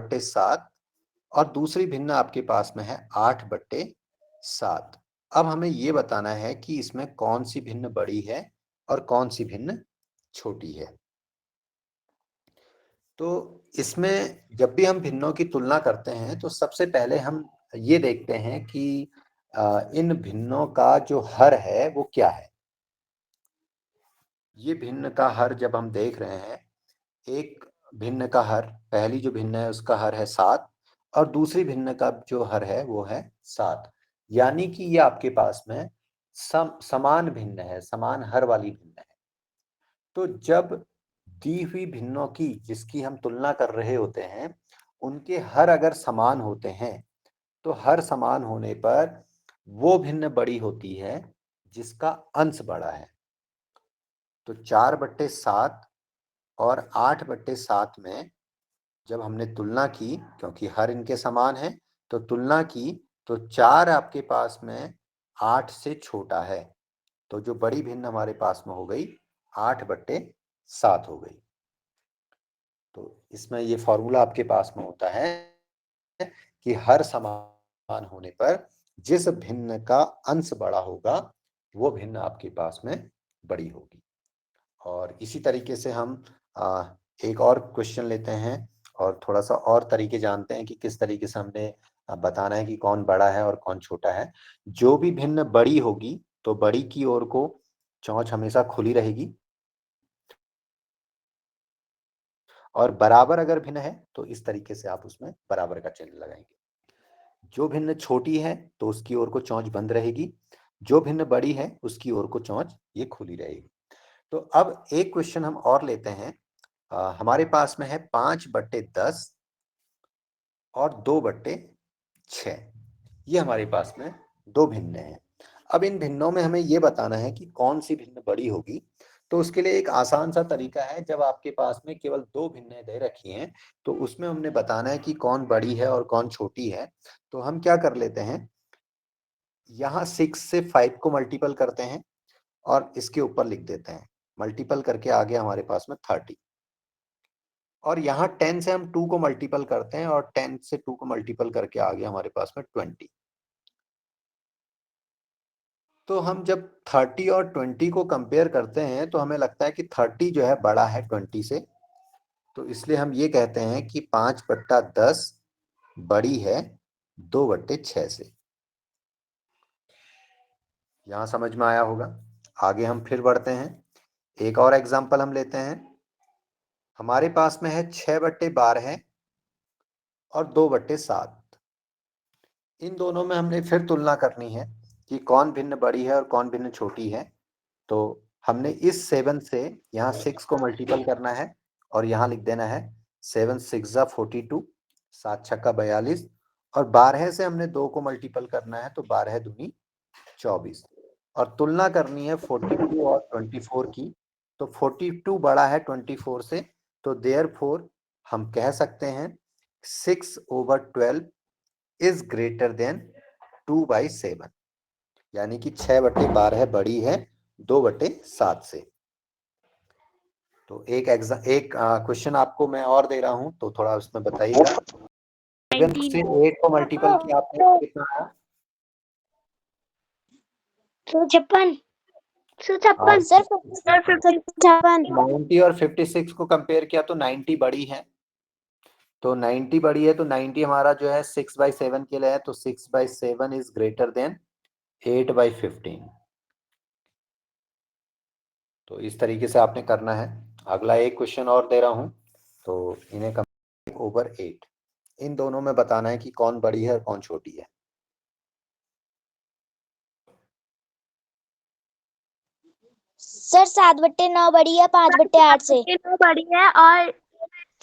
4/7 और दूसरी भिन्न आपके पास में है 8/7। अब हमें ये बताना है कि इसमें कौन सी भिन्न बड़ी है और कौन सी भिन्न छोटी है। तो इसमें जब भी हम भिन्नों की तुलना करते हैं तो सबसे पहले हम ये देखते हैं कि इन भिन्नों का जो हर है वो क्या है। ये भिन्न का हर जब हम देख रहे हैं, एक भिन्न का हर, पहली जो भिन्न है उसका हर है 7 और दूसरी भिन्न का जो हर है वो है 7, यानी कि ये आपके पास में समान भिन्न है, समान हर वाली भिन्न है। तो जब दी हुई भिन्नों की जिसकी हम तुलना कर रहे होते हैं उनके हर अगर समान होते हैं तो हर समान होने पर वो भिन्न बड़ी होती है जिसका अंश बड़ा है। तो 4/7 और 8/7 में जब हमने तुलना की, क्योंकि हर इनके समान है तो तुलना की, तो 4 आपके पास में 8 से छोटा है, तो जो बड़ी भिन्न हमारे पास में हो गई 8/7 हो गई। तो इसमें ये फॉर्मूला आपके पास में होता है कि हर समान होने पर जिस भिन्न का अंश बड़ा होगा वो भिन्न आपके पास में बड़ी होगी। और इसी तरीके से हम एक और क्वेश्चन लेते हैं और थोड़ा सा और तरीके जानते हैं कि किस तरीके से हमने बताना है कि कौन बड़ा है और कौन छोटा है। जो भी भिन्न बड़ी होगी तो बड़ी की ओर को चोंच हमेशा खुली रहेगी, और बराबर अगर भिन्न है तो इस तरीके से आप उसमें बराबर का चिन्ह लगाएंगे। जो भिन्न छोटी है तो उसकी ओर को चोंच बंद रहेगी, जो भिन्न बड़ी है उसकी ओर को चोंच ये खुली रहेगी। तो अब एक क्वेश्चन हम और लेते हैं। हमारे पास में है 5/10 और 2/6। ये हमारे पास में दो भिन्न हैं। अब इन भिन्नों में हमें ये बताना है कि कौन सी भिन्न बड़ी होगी। तो उसके लिए एक आसान सा तरीका है, जब आपके पास में केवल दो भिन्नें दे रखी हैं तो उसमें हमने बताना है कि कौन बड़ी है और कौन छोटी है। तो हम क्या कर लेते हैं, यहाँ 6 से 5 को मल्टीपल करते हैं और इसके ऊपर लिख देते हैं, मल्टीपल करके आगे हमारे पास में 30, और यहाँ 10 से हम 2 को मल्टीपल करते हैं और 10 से 2 को मल्टीपल करके आगे हमारे पास में 20। तो हम जब 30 और 20 को कंपेयर करते हैं तो हमें लगता है कि 30 जो है बड़ा है 20 से, तो इसलिए हम ये कहते हैं कि 5/10 बड़ी है 2/6 से। यहां समझ में आया होगा। आगे हम फिर बढ़ते हैं, एक और एग्जांपल हम लेते हैं। हमारे पास में है 6/12 और 2/7। इन दोनों में हमने फिर तुलना करनी है कि कौन भिन्न बड़ी है और कौन भिन्न छोटी है। तो हमने इस 7 से यहाँ 6 को मल्टीपल करना है और यहाँ लिख देना है 7 6 जा 42, 7 छक्का 42, और 12 से हमने 2 को मल्टीपल करना है तो 12 दूनी 24, और तुलना करनी है 42 और 24 की। तो 42 बड़ा है 24 से, तो देयरफॉर हम कह सकते हैं 6/12 इज ग्रेटर देन 2/7, यानी कि 6/12 बड़ी है 2/7 से। तो एक क्वेश्चन आपको मैं और दे रहा हूं, तो थोड़ा उसमें बताइएगा। 7 से 8 को मल्टीपल किया आपने, कितना आया? 56। 90 और 56 को कंपेयर किया तो 90 बड़ी है, तो 90 बड़ी है तो 90 हमारा जो है 6/7 के लिए है, तो 6/7 इज ग्रेटर देन 8/15। तो इस तरीके से आपने करना है। अगला एक क्वेश्चन और दे रहा हूं, तो इन्हें ओवर 8, इन दोनों में बताना है कि कौन बड़ी है और कौन छोटी है। सर 7/9 बड़ी है 5/8 से। 9 बड़ी है और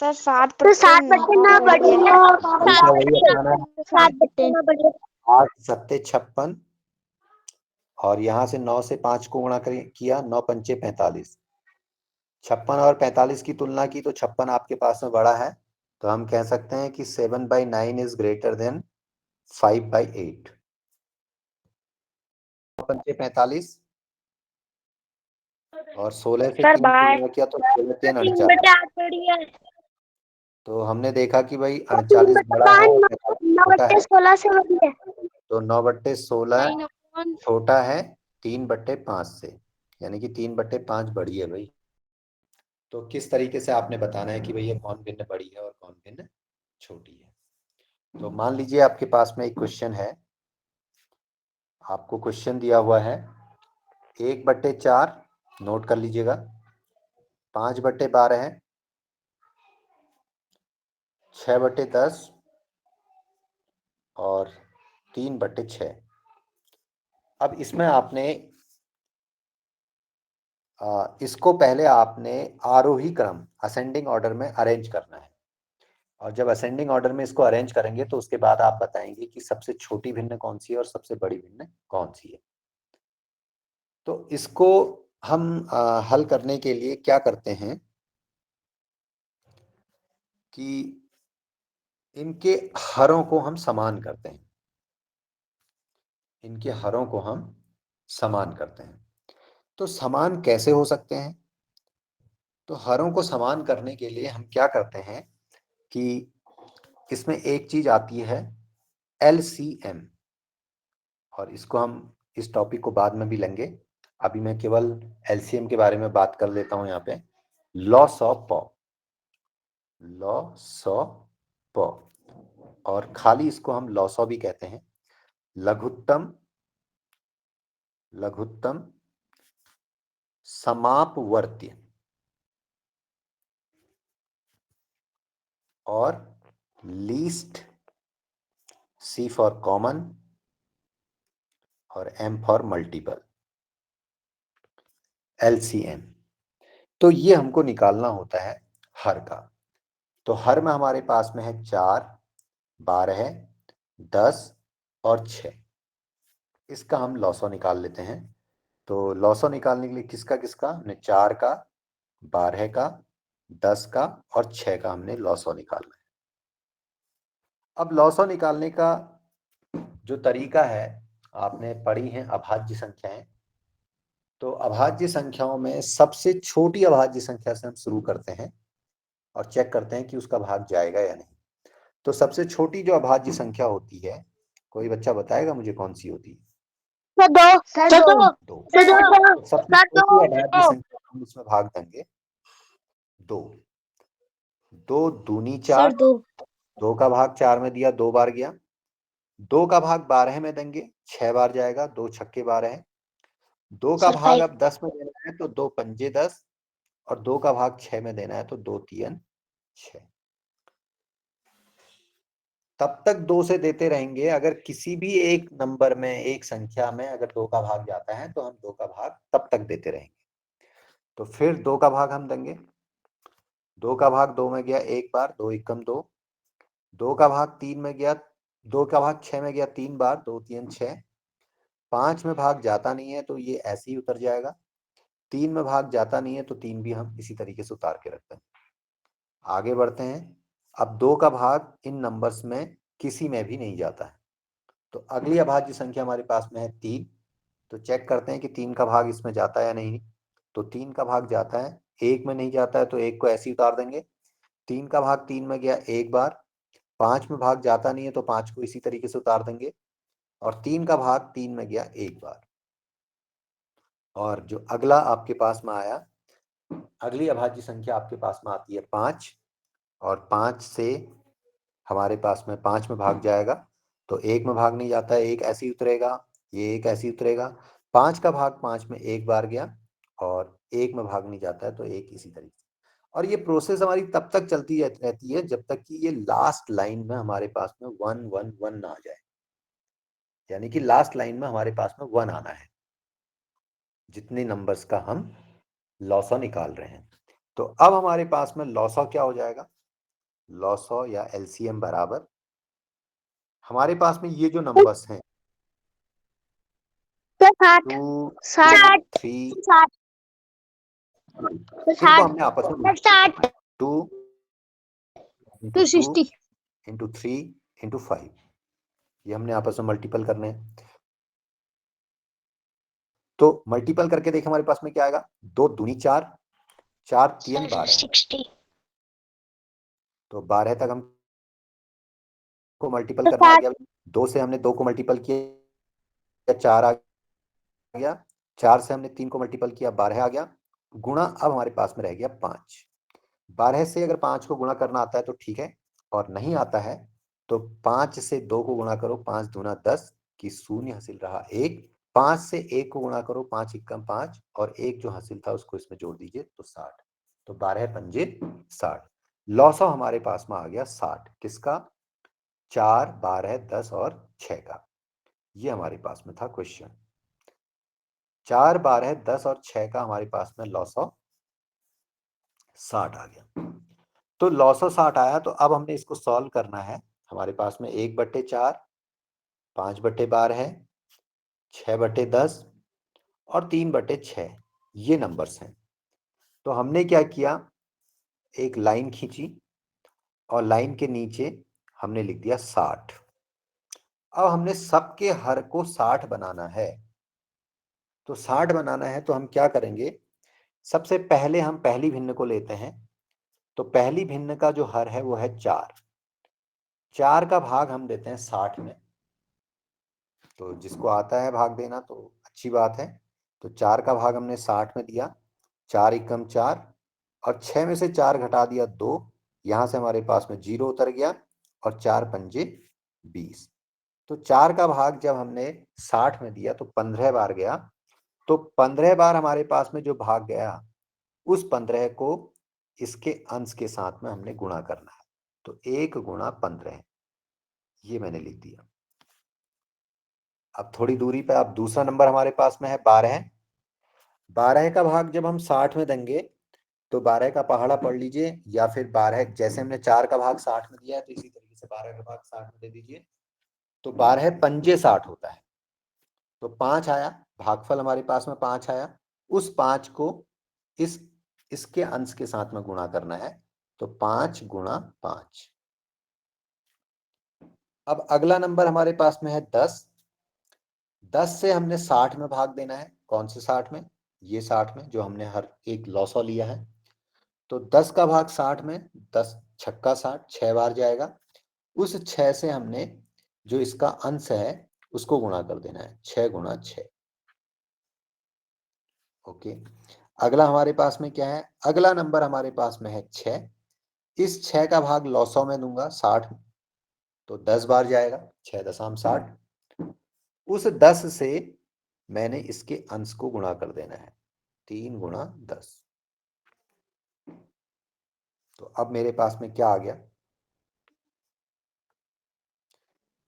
सर 7/9 बड़ी है और 7/9 बड़ी है। 8 7 56, और यहाँ से 9 से 5 को गुणा किया, 9 पंचे 45। 56 और 45 की तुलना की तो 56 आपके पास में बड़ा है, तो हम कह सकते हैं कि 7/9 इज ग्रेटर देन 5/8। 9 पंचे 45 और 16 से 3 को गुणा किया तो 16 3 3/8 बड़ी है। तो हमने देखा कि भाई तो 39 बड़ा है और 45 छोटा है, 9/16 से बड़ी है। तो 9/16 छोटा है 3/5 से, यानी कि 3/5 बड़ी है भाई। तो किस तरीके से आपने बताना है कि भैया कौन भिन्न बड़ी है और कौन भिन्न छोटी है। तो मान लीजिए आपके पास में एक क्वेश्चन है, आपको क्वेश्चन दिया हुआ है 1/4, नोट कर लीजिएगा, 5/12 है, 6/10 और 3/6। अब इसमें आपने इसको पहले आपने आरोही क्रम असेंडिंग ऑर्डर में अरेंज करना है, और जब असेंडिंग ऑर्डर में इसको अरेंज करेंगे तो उसके बाद आप बताएंगे कि सबसे छोटी भिन्न कौन सी है और सबसे बड़ी भिन्न कौन सी है। तो इसको हम हल करने के लिए क्या करते हैं कि इनके हरों को हम समान करते हैं, इनके हरों को हम समान करते हैं। तो समान कैसे हो सकते हैं? तो हरों को समान करने के लिए हम क्या करते हैं कि इसमें एक चीज आती है LCM, और इसको हम इस टॉपिक को बाद में भी लेंगे, अभी मैं केवल LCM के बारे में बात कर लेता हूं यहाँ पे। लॉस ऑफ पॉ, लॉसॉ पॉ, और खाली इसको हम लॉसॉ भी कहते हैं। लघुत्तम, लघुत्तम समापवर्त्य और लीस्ट, C फॉर कॉमन और M फॉर मल्टीपल, LCM। तो ये हमको निकालना होता है हर का। तो हर में हमारे पास में है 4, 12, 10 और 6। इसका हम लॉसो निकाल लेते हैं। तो लॉसो निकालने के लिए किसका किसका, हमने 4 का, 12 का, 10 का और 6 का हमने लॉसो निकालना है। अब लॉसो निकालने का जो तरीका है, आपने पढ़ी है अभाज्य संख्याएं। तो अभाज्य संख्याओं में सबसे छोटी अभाज्य संख्या से हम शुरू करते हैं और चेक करते हैं कि उसका भाग जाएगा या नहीं। तो सबसे छोटी जो अभाज्य संख्या होती है, कोई बच्चा बताएगा मुझे कौन सी होती है? सर दो, सर दो, दो। सर दो, तो सबसे सर छोटी अभाज्य दो, संख्या हम उसमें भाग देंगे 2। 2 दूनी सर 4, दो, 2 का भाग 4 में दिया, 2 बार गया। 2 का भाग 12 में देंगे, 6 बार जाएगा, 2 छक्के 12 है। 2 का सर भाग 5, अब 10 में देना है तो 2 पंजे 10, और 2 का भाग 6 में देना है तो 2 तीन 6। तब तक 2 से देते रहेंगे, अगर किसी भी एक नंबर में, एक संख्या में अगर 2 का भाग जाता है तो हम 2 का भाग तब तक देते रहेंगे। तो फिर 2 का भाग हम देंगे, 2 का भाग 2 में गया एक बार, 2 एकम 2। 2 का भाग 3 में गया, 2 का भाग 6 में गया 3 बार, 2 तीन 6। 5 में भाग जाता नहीं है तो ये ऐसे ही उतर जाएगा। 3 में भाग जाता नहीं है तो 3 भी हम इसी तरीके से उतार के रखते हैं। आगे बढ़ते हैं। अब 2 का भाग इन नंबर्स में किसी में भी नहीं जाता है, तो अगली अभाज्य संख्या हमारे पास में है 3। तो चेक करते हैं कि 3 का भाग इसमें जाता है या नहीं। तो 3 का भाग जाता है, 1 में नहीं जाता है तो 1 को ऐसे ही उतार देंगे। 3 का भाग 3 में गया एक बार, 5 में भाग जाता नहीं है तो 5 को इसी तरीके से उतार देंगे, और 3 का भाग 3 में गया एक बार। और जो अगला आपके पास में आया, अगली अभाज्य संख्या आपके पास में आती है 5, और 5 से हमारे पास में 5 में भाग जाएगा तो 1 में भाग नहीं जाता है, 1 ऐसे ही उतरेगा, ये 1 ऐसे ही उतरेगा। 5 का भाग 5 में एक बार गया, और 1 में भाग नहीं जाता है तो 1 इसी तरीके से। और ये प्रोसेस हमारी तब तक चलती रहती है जब तक कि ये लास्ट लाइन में हमारे पास में 1 1 1 ना आ जाए, यानी कि लास्ट लाइन में हमारे पास में 1 आना है जितने नंबर्स का हम लॉसो निकाल रहे हैं। तो अब हमारे पास में लॉसो क्या हो जाएगा, लॉसो या LCM बराबर, हमारे पास में ये जो नंबर्स हैं सर 2 60, 3, 60, इनको हमने आपस में 60, 2 इंटू 2 260, इंटू 3 इंटू 5, ये हमने आपस में मल्टीपल करने हैं। तो मल्टीपल करके देखें हमारे पास में क्या आएगा, 2 दूनी 4, 4 तीन 12, 60, तो 12 तक हम को मल्टीपल तो करना आ 60 गया। 2 से हमने 2 को मल्टीपल किया 4 आ गया, 4 से हमने 3 को मल्टीपल किया 12 आ गया, गुणा अब हमारे पास में रह गया 5। 12 से अगर 5 को गुणा करना आता है तो ठीक है, और नहीं आता है तो 5 से 2 को गुणा करो, 5 दूना 10 की शून्य हासिल रहा 1। 5 से 1 को गुणा करो, 5 एकम 5, और 1 जो हासिल था उसको इसमें जोड़ दीजिए तो 60। तो 12 पंजे 60। लॉसो हमारे पास में आ गया 60। किसका? 4, 12, 10 और 6 का। ये हमारे पास में था क्वेश्चन। 4, 12, 10 और 6 का हमारे पास में लॉसो 60 आ गया। तो लॉसो 60 आया, तो अब हमने इसको सॉल्व करना है। हमारे पास में 1/4, 5/12 है, 6/10 और 3/6 ये नंबर्स हैं। तो हमने क्या किया, एक लाइन खींची और लाइन के नीचे हमने लिख दिया 60। अब हमने सबके हर को 60 बनाना है। तो 60 बनाना है तो हम क्या करेंगे, सबसे पहले हम पहली भिन्न को लेते हैं। तो पहली भिन्न का जो हर है वो है 4। 4 का भाग हम देते हैं 60 में। तो जिसको आता है भाग देना तो अच्छी बात है। तो 4 का भाग हमने 60 में दिया, 4 एकम 4, और 6 में से 4 घटा दिया 2, यहां से हमारे पास में 0 उतर गया, और 4 पंजे 20। तो 4 का भाग जब हमने 60 में दिया तो 15 बार गया। तो 15 बार हमारे पास में जो भाग गया, उस 15 को इसके अंश के साथ में हमने गुणा करना है। तो 1 गुणा 15, ये मैंने लिख दिया। अब थोड़ी दूरी पे अब दूसरा नंबर हमारे पास में है 12। 12 का भाग जब हम 60 में देंगे तो 12 का पहाड़ा पढ़ लीजिए, या फिर 12 जैसे हमने 4 का भाग 60 में दिया है तो इसी तरीके से 12 का भाग 60 में दे दीजिए। तो 12 पंजे 60 होता है। तो 5 आया, भागफल हमारे पास में 5 आया। उस 5 को इस इसके अंश के साथ में गुणा करना है। तो 5 गुणा 5। अब अगला नंबर हमारे पास में है 10। 10 से हमने 60 में भाग देना है। कौन से 60 में? ये 60 में जो हमने हर एक लॉसो लिया है। तो 10 का भाग 60 में, 10 छक्का 60, 6 बार जाएगा। उस 6 से हमने जो इसका अंश है उसको गुणा कर देना है, 6 गुणा 6। ओके। अगला हमारे पास में क्या है, अगला नंबर हमारे पास में है 6। इस 6 का भाग लॉसो में दूंगा 60, तो 10 बार जाएगा, 6 दशम 60। उस 10 से मैंने इसके अंश को गुणा कर देना है, 3 गुणा 10। तो अब मेरे पास में क्या आ गया,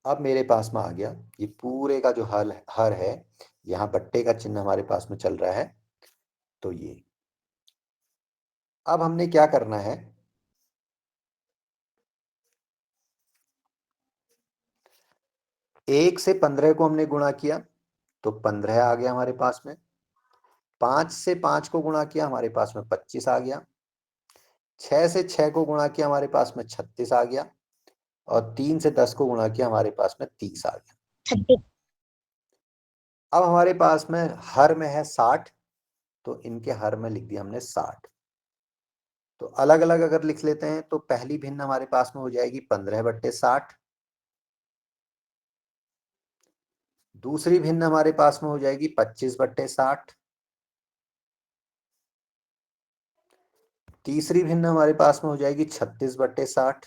अब मेरे पास में आ गया ये पूरे का जो हल हर है, यहाँ बट्टे का चिन्ह हमारे पास में चल रहा है। तो ये अब हमने क्या करना है, 1 से 15 को हमने गुणा किया तो 15 आ गया हमारे पास में। 5 से 5 को गुणा किया हमारे पास में 25 आ गया। 6 से 6 को गुणा किया हमारे पास में 36 आ गया। और 3 से 10 को गुणा किया हमारे पास में 30 आ गया। 36। अब हमारे पास में हर में है 60, तो इनके हर में लिख दिया हमने 60। तो अलग अलग अगर लिख लेते हैं तो पहली भिन्न हमारे पास में हो जाएगी 15/60। दूसरी भिन्न हमारे पास में हो जाएगी 25/60। तीसरी भिन्न हमारे पास में हो जाएगी 36/60।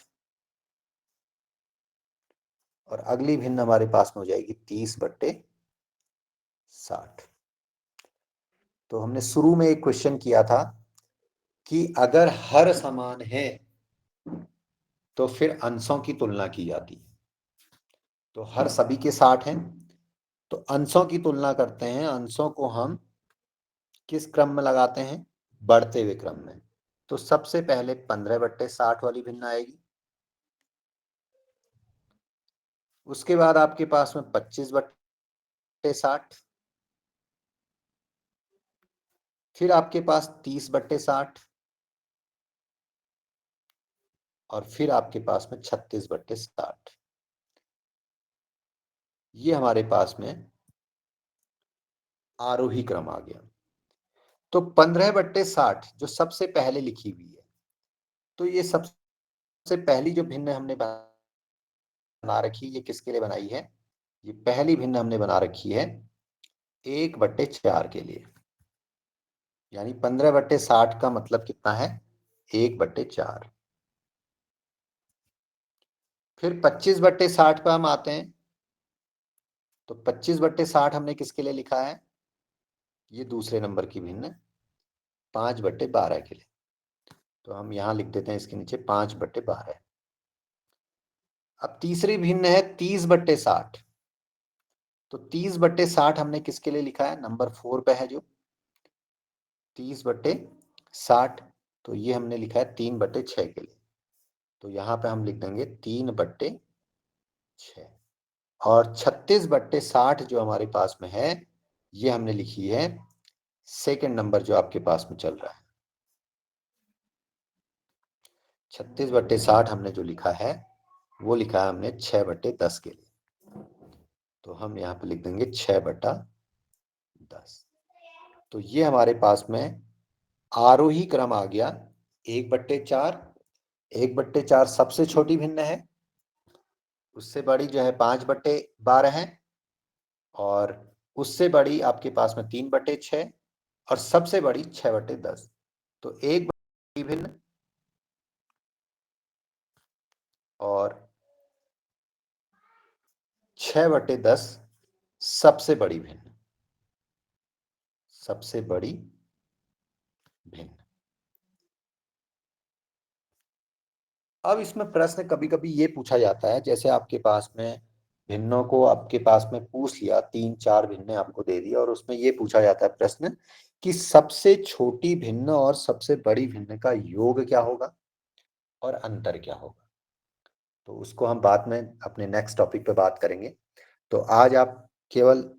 और अगली भिन्न हमारे पास में हो जाएगी 30/60। तो हमने शुरू में एक क्वेश्चन किया था कि अगर हर समान है तो फिर अंशों की तुलना की जाती है। तो हर सभी के 60 हैं, तो अंशों की तुलना करते हैं। अंशों को हम किस क्रम में लगाते हैं, बढ़ते हुए क्रम में। तो सबसे पहले 15/60 वाली भिन्न आएगी। उसके बाद आपके पास में 25/60। फिर आपके पास 30/60। और फिर आपके पास में 36/60। ये हमारे पास में आरोही क्रम आ गया। तो 15/60 जो सबसे पहले लिखी हुई है, तो ये सबसे सबसे पहली जो भिन्न हमने बना रखी, ये किसके लिए बनाई है? ये पहली भिन्न हमने बना रखी है 1/4 के लिए, यानी 15/60 का मतलब कितना है? 1/4। फिर 25/60 पे हम आते हैं, तो 25/60 हमने किसके लिए लिखा है? ये दूसरे नंबर की भिन्न 5/12 के लिए। तो हम यहां लिख देते हैं इसके नीचे 5/12। अब तीसरी भिन्न है 30/60। तो 30/60 हमने किसके लिए लिखा है? नंबर 4 पे है जो 30/60, तो ये हमने लिखा है 3/6 के लिए। तो यहाँ पे हम लिख देंगे 3/6। और 36/60 जो हमारे पास में है, ये हमने लिखी है सेकंड नंबर जो आपके पास में चल रहा है। 36/60 हमने जो लिखा है वो लिखा है हमने 6/10 के लिए। तो हम यहाँ पे लिख देंगे 6/10। तो ये हमारे पास में आरोही क्रम आ गया 1/4। 1/4 सबसे छोटी भिन्न है, उससे बड़ी जो है 5/12 है, और उससे बड़ी आपके पास में 3/6, और सबसे बड़ी 6/10। तो एक बड़ी भिन्न और 6/10 सबसे बड़ी भिन्न, सबसे बड़ी भिन्न। अब इसमें प्रश्न कभी कभी ये पूछा जाता है, जैसे आपके पास में भिन्नों को आपके पास में पूछ लिया, 3-4 भिन्न आपको दे दिया, और उसमें ये पूछा जाता है प्रश्न कि सबसे छोटी भिन्न और सबसे बड़ी भिन्न का योग क्या होगा और अंतर क्या होगा। तो उसको हम बाद में अपने नेक्स्ट टॉपिक पे बात करेंगे। तो आज आप केवल